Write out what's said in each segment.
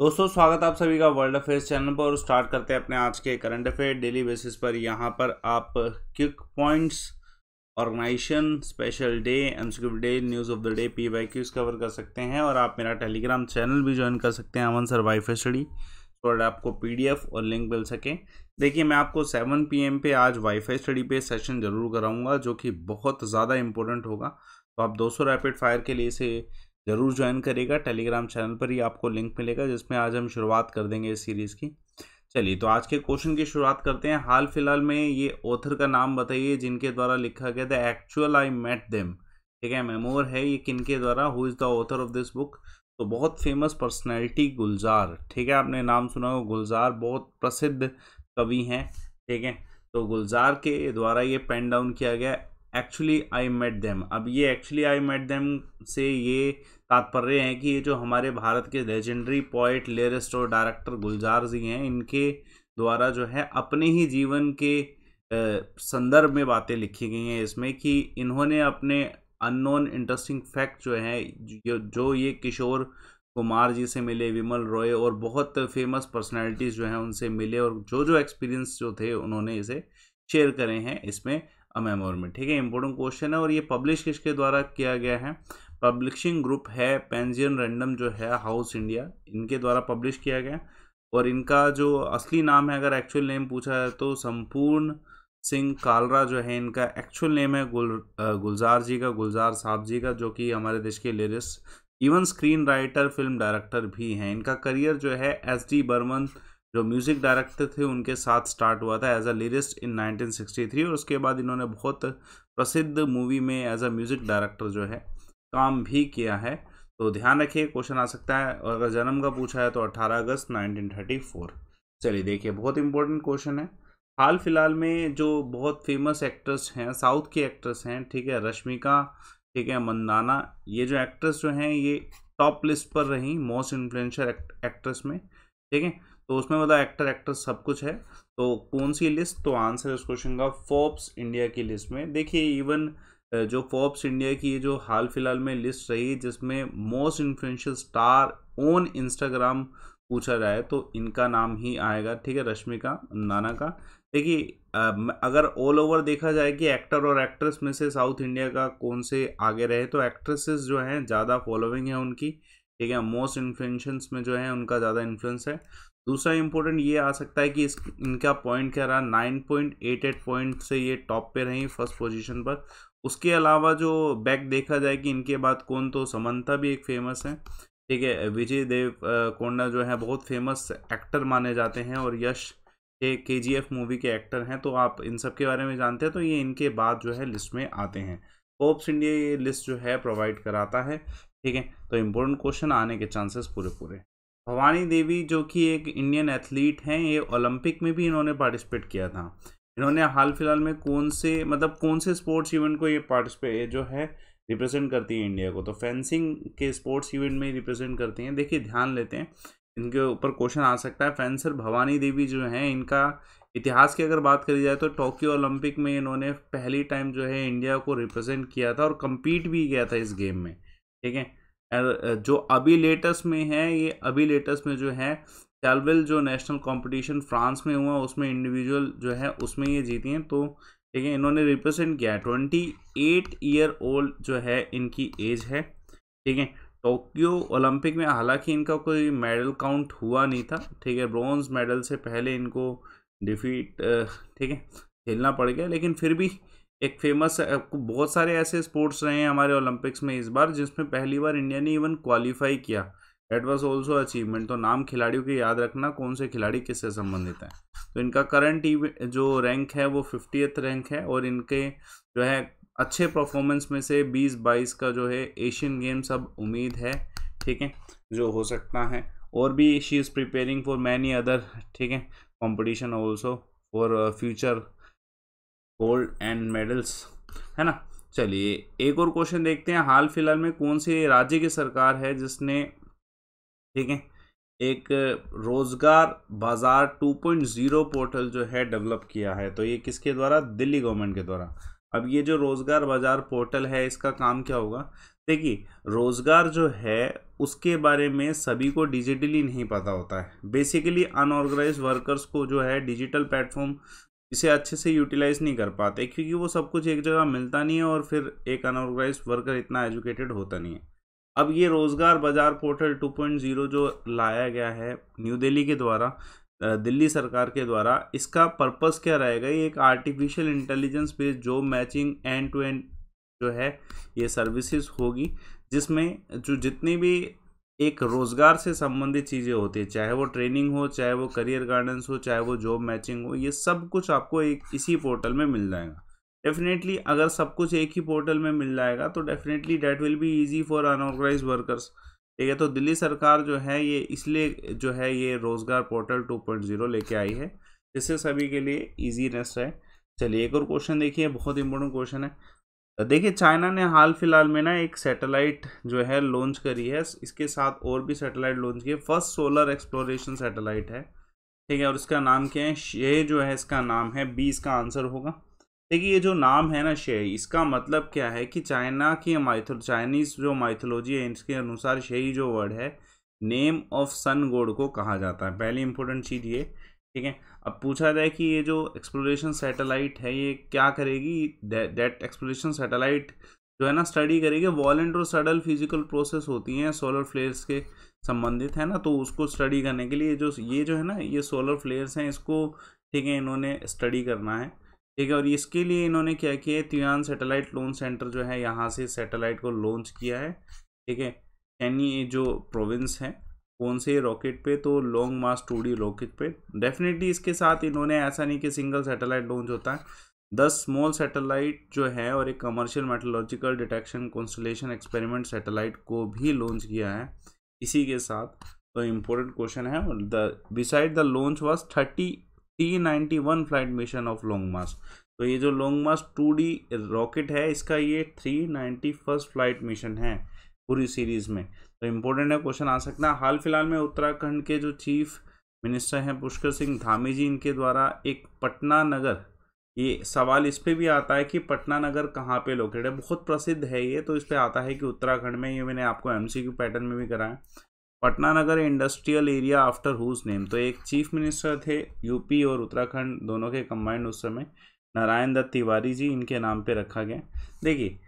दोस्तों स्वागत है आप सभी का वर्ल्ड अफेयर्स चैनल पर। और स्टार्ट करते हैं अपने आज के करंट अफेयर डेली बेसिस पर। यहाँ पर आप quick points, organisation, special day, MCQ day, news of the day, PYQs cover कर सकते हैं। और आप मेरा टेलीग्राम चैनल भी ज्वाइन कर सकते हैं, अमन सर वाईफाई स्टडी, तो आपको पीडीएफ और लिंक मिल सके। देखिए, मैं आपको 7 PM पे आज वाईफाई स्टडी पे सेशन जरूर कराऊंगा, जो कि बहुत ज़्यादा इंपॉर्टेंट होगा। तो आप 200 रैपिड फायर के लिए इसे ज़रूर ज्वाइन करेगा। टेलीग्राम चैनल पर ही आपको लिंक मिलेगा, जिसमें आज हम शुरुआत कर देंगे इस सीरीज़ की। चलिए, तो आज के क्वेश्चन की शुरुआत करते हैं। हाल फिलहाल में ये ऑथर का नाम बताइए जिनके द्वारा लिखा गया था एक्चुअल आई मेट देम। ठीक है, मेमोर है ये किनके द्वारा, who is the author of this book. तो बहुत फेमस पर्सनैलिटी गुलजार। ठीक है, आपने नाम सुना होगा गुलजार, बहुत प्रसिद्ध कवि हैं। ठीक है, तो गुलजार के द्वारा ये पेन डाउन किया गया, एक्चुअली आई मेट देम। अब ये एक्चुअली आई मेट देम से ये तात्पर्य है कि ये जो हमारे भारत के लेजेंडरी पोइट, लिरिस्ट और डायरेक्टर गुलजार जी हैं, इनके द्वारा जो है अपने ही जीवन के संदर्भ में बातें लिखी गई हैं इसमें, कि इन्होंने अपने अननोन इंटरेस्टिंग फैक्ट जो है, जो ये किशोर कुमार जी से मिले, विमल रॉय और बहुत फेमस पर्सनालिटीज़ जो हैं उनसे मिले, और जो जो एक्सपीरियंस जो थे उन्होंने इसे शेयर करे हैं इसमें मेमोर में। ठीक है, इंपॉर्टेंट क्वेश्चन है। और ये पब्लिश किसके द्वारा किया गया है? पब्लिशिंग ग्रुप है पेंजियन रैंडम, जो है हाउस इंडिया, इनके द्वारा पब्लिश किया गया। और इनका जो असली नाम है, अगर एक्चुअल नेम पूछा है तो संपूर्ण सिंह कालरा जो है इनका एक्चुअल नेम है। गुलजार जी का, गुलजार साहब जी का, जो कि हमारे देश के lyrist, even screen writer, film director भी हैं। इनका करियर जो है SD बर्मन, जो म्यूज़िक डायरेक्टर थे, उनके साथ स्टार्ट हुआ था एज अ लिरिस्ट इन 1963। और उसके बाद इन्होंने बहुत प्रसिद्ध मूवी में एज अ म्यूज़िक डायरेक्टर जो है काम भी किया है। तो ध्यान रखिए, क्वेश्चन आ सकता है। और अगर जन्म का पूछा है तो 18 अगस्त 1934। चलिए देखिए, बहुत इंपॉर्टेंट क्वेश्चन है। हाल फिलहाल में जो बहुत फेमस एक्ट्रेस हैं, साउथ की एक्ट्रेस हैं, ठीक है, रश्मिका, ठीक है, मंदाना, ये जो एक्ट्रेस जो हैं ये टॉप लिस्ट पर रही मोस्ट इन्फ्लुएंशियल एक्ट्रेस में। ठीक है, तो उसमें मतलब एक्टर एक्ट्रेस सब कुछ है। तो कौन सी लिस्ट? तो आंसर इस क्वेश्चन का फोर्ब्स इंडिया की लिस्ट में। देखिए, इवन जो फोर्ब्स इंडिया की जो हाल फिलहाल में लिस्ट रही, जिसमें most influential star on Instagram पूछा जाए तो इनका नाम ही आएगा। ठीक है, रश्मिका मंदाना का। देखिए, अगर ऑल ओवर देखा जाए कि एक्टर और एक्ट्रेस में से साउथ इंडिया का कौन से आगे रहे, तो एक्ट्रेसेस जो हैं ज़्यादा फॉलोइंग है उनकी। ठीक है, मोस्ट इन्फ्लुएंशंस में जो है उनका ज़्यादा इन्फ्लुएंस है। दूसरा इंपॉर्टेंट ये आ सकता है कि इनका पॉइंट क्या रहा, 9.88 पॉइंट से ये टॉप पे रही फर्स्ट पोजीशन पर। उसके अलावा जो बैक देखा जाए कि इनके बाद कौन, तो समंता भी एक फेमस है। ठीक है, विजय देव कोंडा जो है बहुत फेमस एक्टर माने जाते हैं, और यश KGF मूवी के एक्टर हैं। तो आप इन सब के बारे में जानते हैं, तो ये इनके बाद जो है लिस्ट में आते हैं। फोर्ब्स इंडिया ये लिस्ट जो है प्रोवाइड कराता है। ठीक है, तो इम्पोर्टेंट क्वेश्चन आने के चांसेस पूरे पूरे। भवानी देवी जो कि एक इंडियन एथलीट हैं, ये ओलंपिक में भी इन्होंने पार्टिसिपेट किया था। इन्होंने हाल फिलहाल में कौन से स्पोर्ट्स इवेंट को ये पार्टिसिपेट जो है रिप्रेजेंट करती है इंडिया को? तो फेंसिंग के स्पोर्ट्स इवेंट में रिप्रेजेंट करती हैं। देखिए, ध्यान लेते हैं, इनके ऊपर क्वेश्चन आ सकता है। फेंसर भवानी देवी जो हैं, इनका इतिहास की अगर बात करी जाए तो टोक्यो ओलंपिक में इन्होंने पहली टाइम जो है इंडिया को रिप्रेजेंट किया था, और कम्पीट भी किया था इस गेम में। ठीक है, जो अभी लेटेस्ट में है, ये अभी लेटेस्ट में जो है कैलविल, जो नेशनल कंपटीशन फ्रांस में हुआ, उसमें इंडिविजुअल जो है उसमें ये जीती हैं। तो ठीक है, इन्होंने रिप्रेजेंट किया है। 28 ईयर ओल्ड जो है इनकी एज है। ठीक है, टोक्यो ओलंपिक में हालांकि इनका कोई मेडल काउंट हुआ नहीं था। ठीक है, ब्रॉन्ज मेडल से पहले इनको डिफीट ठीक है खेलना पड़ गया, लेकिन फिर भी एक फेमस, बहुत सारे ऐसे स्पोर्ट्स रहे हैं हमारे ओलंपिक्स में इस बार जिसमें पहली बार इंडिया ने इवन क्वालिफाई किया। That was also achievement. तो नाम खिलाड़ियों के याद रखना, कौन से खिलाड़ी किससे संबंधित है। तो इनका करंट जो रैंक है वो 50th रैंक है, और इनके जो है अच्छे परफॉर्मेंस में से 2022 का जो है एशियन गेम्स अब उम्मीद है। ठीक है, जो हो सकता है। और भी she is preparing for many other, ठीक है, competition also for future gold and medals, है ना। चलिए, एक और क्वेश्चन देखते हैं। हाल फिलहाल में कौन से राज्य की सरकार है जिसने, ठीक है, एक रोजगार बाजार 2.0 पोर्टल जो है डेवलप किया है? तो ये किसके द्वारा? दिल्ली गवर्नमेंट के द्वारा। अब ये जो रोजगार बाजार पोर्टल है, इसका काम क्या होगा? देखिए, रोजगार जो है उसके बारे में सभी को डिजिटली नहीं पता होता है। बेसिकली अनऑर्गेनाइज वर्कर्स को जो है डिजिटल प्लेटफॉर्म इसे अच्छे से यूटिलाइज नहीं कर पाते, क्योंकि वो सब कुछ एक जगह मिलता नहीं है और फिर एक अनऑर्गेनाइज वर्कर इतना एजुकेटेड होता नहीं है। अब ये रोजगार बाजार पोर्टल 2.0 जो लाया गया है न्यू दिल्ली के द्वारा, दिल्ली सरकार के द्वारा, इसका पर्पस क्या रहेगा? ये एक artificial intelligence based job matching end to end जो है ये सर्विसेज होगी, जिसमें जो जितनी भी एक रोजगार से संबंधित चीज़ें होती है, चाहे वो ट्रेनिंग हो, चाहे वो करियर गाइडेंस हो, चाहे वो जॉब मैचिंग हो, ये सब कुछ आपको एक इसी पोर्टल में मिल जाएगा। डेफिनेटली अगर सब कुछ एक ही पोर्टल में मिल जाएगा तो definitely that will be easy for unorganised workers. ठीक है, तो दिल्ली सरकार जो है ये इसलिए जो है ये रोजगार पोर्टल 2.0 लेके आई है, जिससे सभी के लिए ईजीनेस है। चलिए एक और क्वेश्चन देखिए, बहुत इंपॉर्टेंट क्वेश्चन है। देखिए, चाइना ने हाल फिलहाल में ना एक सैटेलाइट जो है लॉन्च करी है, इसके साथ और भी सैटेलाइट लॉन्च की है। फर्स्ट सोलर एक्सप्लोरेशन सैटेलाइट है, ठीक है, और इसका नाम क्या है? शे जो है इसका नाम है, बी इसका आंसर होगा। देखिए, ये जो नाम है ना शे, इसका मतलब क्या है कि चाइना की चाइनीज जो माइथोलॉजी है इसके अनुसार शेई जो वर्ड है नेम ऑफ सन गॉड को कहा जाता है। पहली इंपॉर्टेंट चीज़ ये, ठीक है। अब पूछा जाए कि ये जो एक्सप्लोरेशन सैटेलाइट है ये क्या करेगी? दैट एक्सप्लोरेशन सैटेलाइट जो है ना स्टडी करेगी वॉलेंट और सडल फिजिकल प्रोसेस होती हैं सोलर फ्लेयर्स के संबंधित, है ना, तो उसको स्टडी करने के लिए ये जो है ना ये सोलर फ्लेयर्स हैं इसको, ठीक है, इन्होंने स्टडी करना है, ठीक है। और इसके लिए इन्होंने क्या किया है, त्युआन सैटेलाइट लॉन्च सेंटर जो है यहाँ से सैटेलाइट को लॉन्च किया है, ठीक है। यानी जो प्रोविंस है कौन से रॉकेट पे? तो लॉन्ग मार्च 2D रॉकेट पे। डेफिनेटली इसके साथ इन्होंने ऐसा नहीं कि सिंगल सैटेलाइट लॉन्च होता है, 10 स्मॉल सैटेलाइट जो है और एक commercial metrological detection constellation experiment satellite को भी लॉन्च किया है इसी के साथ। तो इम्पोर्टेंट क्वेश्चन है। Beside the launch was 391 flight mission of Long March. तो ये जो लॉन्ग मार्च 2D रॉकेट है इसका ये 391 फ्लाइट मिशन है पूरी सीरीज में। तो इम्पोर्टेंट है, क्वेश्चन आ सकता है। हाल फिलहाल में उत्तराखंड के जो चीफ मिनिस्टर हैं पुष्कर सिंह धामी जी, इनके द्वारा एक पटना नगर, ये सवाल इस पे भी आता है कि पटना नगर कहाँ पे लोकेटेड है, बहुत प्रसिद्ध है ये, तो इस पे आता है कि उत्तराखंड में। ये मैंने आपको MCQ पैटर्न में भी कराया। Patna Nagar industrial area after whose name. तो एक चीफ मिनिस्टर थे यूपी और उत्तराखंड दोनों के कंबाइंड उस समय, नारायण दत्त तिवारी जी, इनके नाम पे रखा गया। देखिए,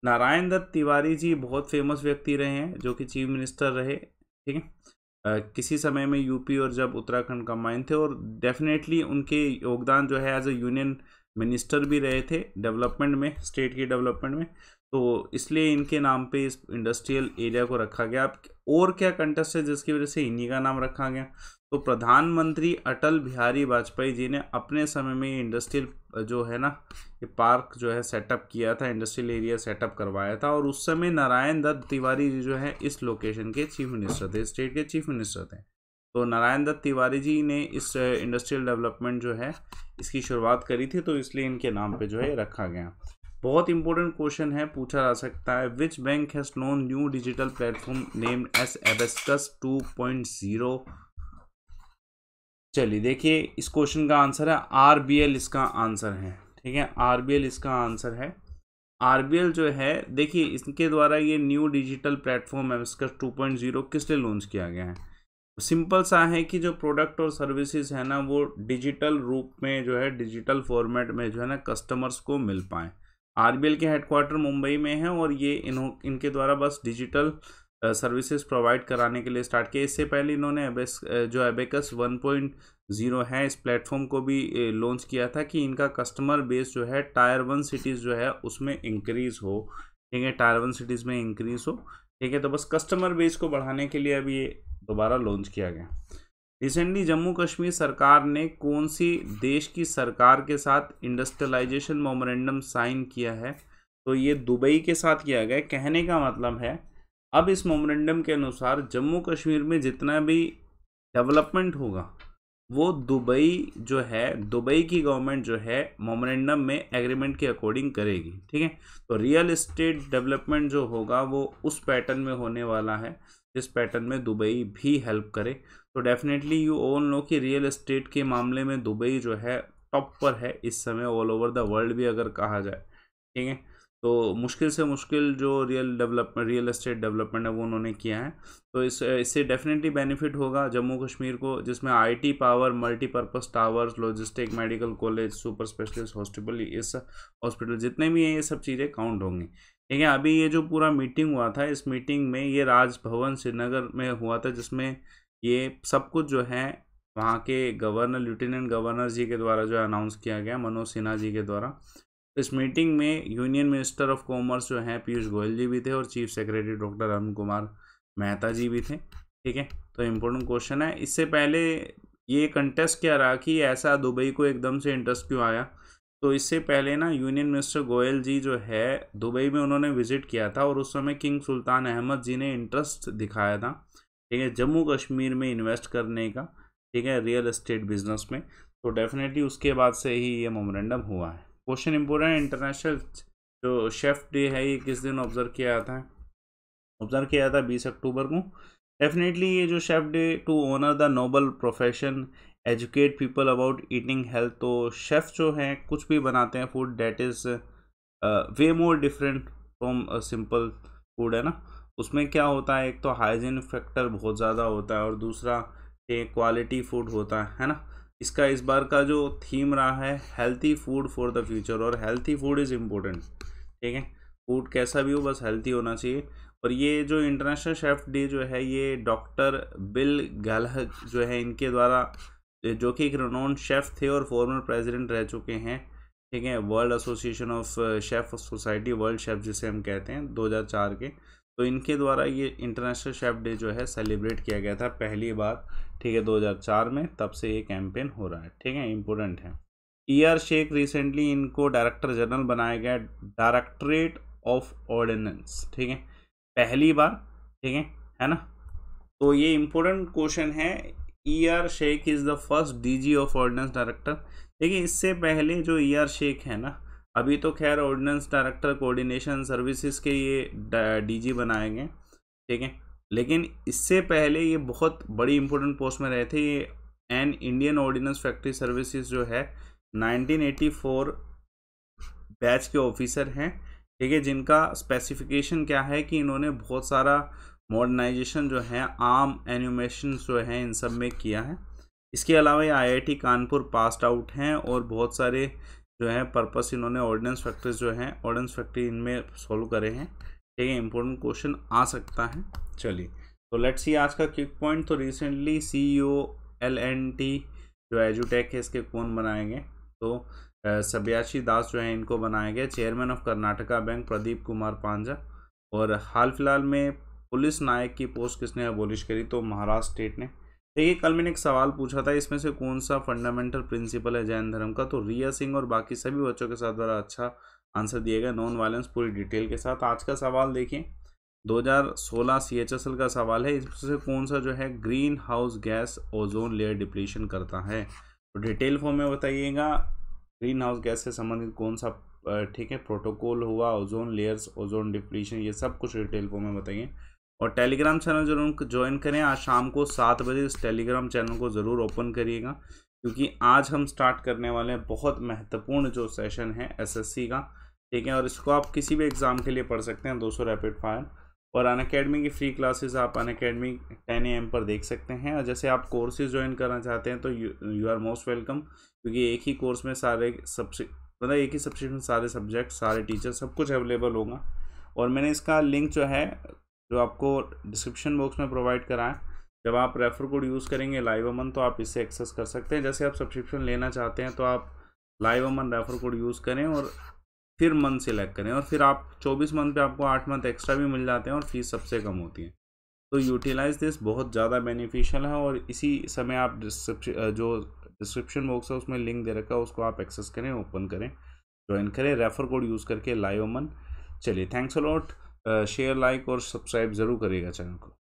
नारायण दत्त तिवारी जी बहुत फेमस व्यक्ति रहे हैं जो कि चीफ मिनिस्टर रहे, ठीक है, किसी समय में यूपी और जब उत्तराखंड कंबाइन थे, और डेफिनेटली उनके योगदान जो है एज ए यूनियन मिनिस्टर भी रहे थे डेवलपमेंट में, स्टेट की डेवलपमेंट में, तो इसलिए इनके नाम पे इस इंडस्ट्रियल एरिया को रखा गया। अब और क्या कंटेस्ट है जिसकी वजह से इन्हीं का नाम रखा गया? तो प्रधानमंत्री अटल बिहारी वाजपेयी जी ने अपने समय में ये इंडस्ट्रियल जो है ना ये पार्क जो है सेटअप किया था, इंडस्ट्रियल एरिया सेटअप करवाया था, और उस समय नारायण दत्त तिवारी जी जो है इस लोकेशन के चीफ मिनिस्टर थे, स्टेट के चीफ मिनिस्टर थे। तो नारायण दत्त तिवारी जी ने इस इंडस्ट्रियल डेवलपमेंट जो है इसकी शुरुआत करी थी, तो इसलिए इनके नाम पे जो है रखा गया। बहुत इंपॉर्टेंट क्वेश्चन है, पूछा जा सकता है। Which bank has known new digital platform named as Abacus 2.0? चलिए देखिए, इस क्वेश्चन का आंसर है RBL, इसका आंसर है, ठीक है, RBL इसका आंसर है। RBL जो है, देखिए इसके द्वारा ये न्यू डिजिटल प्लेटफॉर्म एबेस्कस 2.0 किस लिए लॉन्च किया गया है? सिंपल सा है कि जो प्रोडक्ट और सर्विसेज है ना वो डिजिटल रूप में जो है, डिजिटल फॉर्मेट में जो है ना कस्टमर्स को मिल पाए। RBL के हेडक्वार्टर मुंबई में है और ये इनके द्वारा बस डिजिटल सर्विसेज प्रोवाइड कराने के लिए स्टार्ट किया। इससे पहले इन्होंने एबेकस 1.0 है इस प्लेटफॉर्म को भी लॉन्च किया था कि इनका कस्टमर बेस जो है टायर 1 सिटीज़ जो है उसमें इंक्रीज़ हो, ठीक है, टायर 1 सिटीज़ में इंक्रीज़ हो, ठीक है। तो बस कस्टमर बेस को बढ़ाने के लिए अभी ये दोबारा लॉन्च किया गया। रिसेंटली जम्मू कश्मीर सरकार ने कौन सी देश की सरकार के साथ इंडस्ट्रियलाइजेशन मेमोरेंडम साइन किया है? तो ये दुबई के साथ किया गया। कहने का मतलब है अब इस मेमोरेंडम के अनुसार जम्मू कश्मीर में जितना भी डेवलपमेंट होगा वो दुबई जो है, दुबई की गवर्नमेंट जो है मेमोरेंडम में एग्रीमेंट के अकॉर्डिंग करेगी, ठीक है। तो रियल एस्टेट डेवलपमेंट जो होगा वो उस पैटर्न में होने वाला है जिस पैटर्न में दुबई भी हेल्प करे। तो डेफिनेटली यू ऑल नो कि रियल एस्टेट के मामले में दुबई जो है टॉप पर है इस समय ऑल ओवर द वर्ल्ड भी अगर कहा जाए, ठीक है। तो मुश्किल से मुश्किल जो रियल एस्टेट डेवलपमेंट है वो उन्होंने किया है। तो इससे डेफिनेटली बेनिफिट होगा जम्मू कश्मीर को, जिसमें IT power, multipurpose towers, logistic, medical college, super specialist hospital, इस हॉस्पिटल जितने भी हैं ये सब चीज़ें काउंट होंगी। ठीक है, अभी ये जो पूरा मीटिंग हुआ था, इस मीटिंग में ये राजभवन श्रीनगर में हुआ था, जिसमें ये सब कुछ जो है वहाँ के गवर्नर, लेफ्टिनेंट गवर्नर जी के द्वारा जो अनाउंस किया गया, मनोज सिन्हा जी के द्वारा। इस मीटिंग में यूनियन मिनिस्टर ऑफ कॉमर्स जो हैं पीयूष गोयल जी भी थे और chief secretary doctor Arun Kumar Mehta ji भी थे। ठीक है, तो इम्पोर्टेंट क्वेश्चन है। इससे पहले ये कंटेस्ट क्या रहा कि ऐसा दुबई को एकदम से इंटरेस्ट क्यों आया, तो इससे पहले ना यूनियन मिनिस्टर गोयल जी जो है दुबई में उन्होंने विजिट किया था और उस समय किंग सुल्तान अहमद जी ने इंटरेस्ट दिखाया था, ठीक है, जम्मू कश्मीर में इन्वेस्ट करने का, ठीक है, रियल एस्टेट बिजनेस में। तो डेफिनेटली उसके बाद से ही ये मेमोरेंडम हुआ है। क्वेश्चन इंपॉर्टेंट है, इंटरनेशनल जो शेफ डे है ये किस दिन ऑब्जर्व किया जाता है? ऑब्जर्व किया जाता है 20 अक्टूबर को। डेफिनेटली ये जो chef day to honour the noble profession, educate people about eating health, तो शेफ जो हैं कुछ भी बनाते हैं food that is way more different from simple food, है ना। उसमें क्या होता है, एक तो हाइजीन फैक्टर बहुत ज़्यादा होता है और दूसरा क्वालिटी फूड होता है ना। इसका इस बार का जो थीम रहा है healthy food for the future, और हेल्थी फूड इज़ इम्पोर्टेंट। ठीक है, फूड कैसा भी हो बस हेल्थी होना चाहिए। और ये जो इंटरनेशनल शेफ डे जो है ये डॉक्टर बिल गैलहर जो है इनके द्वारा, जो कि एक रिनोन्ड शेफ थे और फॉर्मर प्रेसिडेंट रह चुके हैं, ठीक है, world association of chef society, world chef जिसे हम कहते हैं, 2004 के। तो इनके द्वारा ये इंटरनेशनल शेफ डे जो है सेलिब्रेट किया गया था पहली बार, ठीक है, 2004 में। तब से ये कैंपेन हो रहा है, ठीक है, इम्पोर्टेंट है। ER शेख रिसेंटली इनको डायरेक्टर जनरल बनाया गया, डायरेक्टरेट ऑफ ऑर्डिनेंस, ठीक है, पहली बार, ठीक है ना। तो ये इम्पोर्टेंट क्वेश्चन है। ER Sheikh is the first DG of ordnance director. देखिए इससे पहले जो ER शेख है ना, अभी तो खैर ऑर्डिनेंस डायरेक्टर कोऑर्डिनेशन सर्विसेज के ये DG बनाए गए, ठीक है, लेकिन इससे पहले ये बहुत बड़ी इंपॉर्टेंट पोस्ट में रहे थे। ये an Indian ordnance factory services जो है 1984 बैच के ऑफिसर हैं, ठीक है, जिनका स्पेसिफिकेशन क्या है कि इन्होंने बहुत सारा मॉडर्नाइजेशन जो है आर्म एनिमेशन जो है इन सब में किया है। इसके अलावा ये IIT कानपुर पास्ड आउट हैं और बहुत सारे जो है पर्पस इन्होंने ऑर्डिनेंस फैक्ट्रीज जो हैं ऑर्डिनेंस फैक्ट्री इनमें सॉल्व करे हैं, ठीक है, इंपॉर्टेंट क्वेश्चन आ सकता है। चलिए तो लेट्स सी आज का क्विक पॉइंट। तो रिसेंटली CEO L&T जो एजुटेक है इसके कौन बनाए गए, तो सब्याशी दास जो है इनको बनाया गया। Chairman of Karnataka bank Pradeep Kumar Panja. और हाल फिलहाल में पुलिस नायक की पोस्ट किसने अबोलिश करी, तो महाराष्ट्र स्टेट ने। देखिए कल मैंने एक सवाल पूछा था, इसमें से कौन सा फंडामेंटल प्रिंसिपल है जैन धर्म का, तो रिया सिंह और बाकी सभी बच्चों के साथ बड़ा अच्छा आंसर दिया गया, नॉन वायलेंस पूरी डिटेल के साथ। आज का सवाल देखिए 2016 CHSL का सवाल है, इसमें कौन सा जो है green house gas ozone layer depletion करता है, तो डिटेल फॉर्म में बताइएगा। ग्रीन हाउस गैस से संबंधित कौन सा, ठीक है, प्रोटोकॉल हुआ, ओजोन लेयर्स, ओजोन डिप्लीशन, ये सब कुछ डिटेल फॉर्म में बताइए। और टेलीग्राम चैनल जरूर ज्वाइन करें, आज शाम को 7 बजे इस टेलीग्राम चैनल को ज़रूर ओपन करिएगा, क्योंकि आज हम स्टार्ट करने वाले हैं बहुत महत्वपूर्ण जो सेशन है SSC का, ठीक है, और इसको आप किसी भी एग्ज़ाम के लिए पढ़ सकते हैं, 200 रैपिड फायर। और अनअकैडमी की फ्री क्लासेस आप अनअकैडमी 10 AM पर देख सकते हैं। और जैसे आप कोर्सेज ज्वाइन करना चाहते हैं तो यू आर मोस्ट वेलकम, क्योंकि एक ही कोर्स में सारे मतलब एक ही सब्जेक्ट में सारे सब्जेक्ट, सारे टीचर, सब कुछ अवेलेबल होगा। और मैंने इसका लिंक जो है जो आपको डिस्क्रिप्शन बॉक्स में प्रोवाइड करा है, जब आप रेफर कोड यूज़ करेंगे लाइव अमन तो आप इससे एक्सेस कर सकते हैं। जैसे आप सब्सक्रिप्शन लेना चाहते हैं तो आप लाइव अमन रेफर कोड यूज़ करें और फिर मंथ सिलेक्ट करें, और फिर आप 24 मंथ पे आपको 8 मंथ एक्स्ट्रा भी मिल जाते हैं और फीस सबसे कम होती है। तो यूटिलाइज दिस, बहुत ज़्यादा बेनिफिशियल है। और इसी समय आप जो डिस्क्रिप्शन बॉक्स है उसमें लिंक दे रखा है, उसको आप एक्सेस करें, ओपन करें, ज्वाइन करें रेफर कोड यूज़ करके लाइव अमन। चलिए thanks a lot, share, like और सब्सक्राइब ज़रूर करिएगा चैनल को।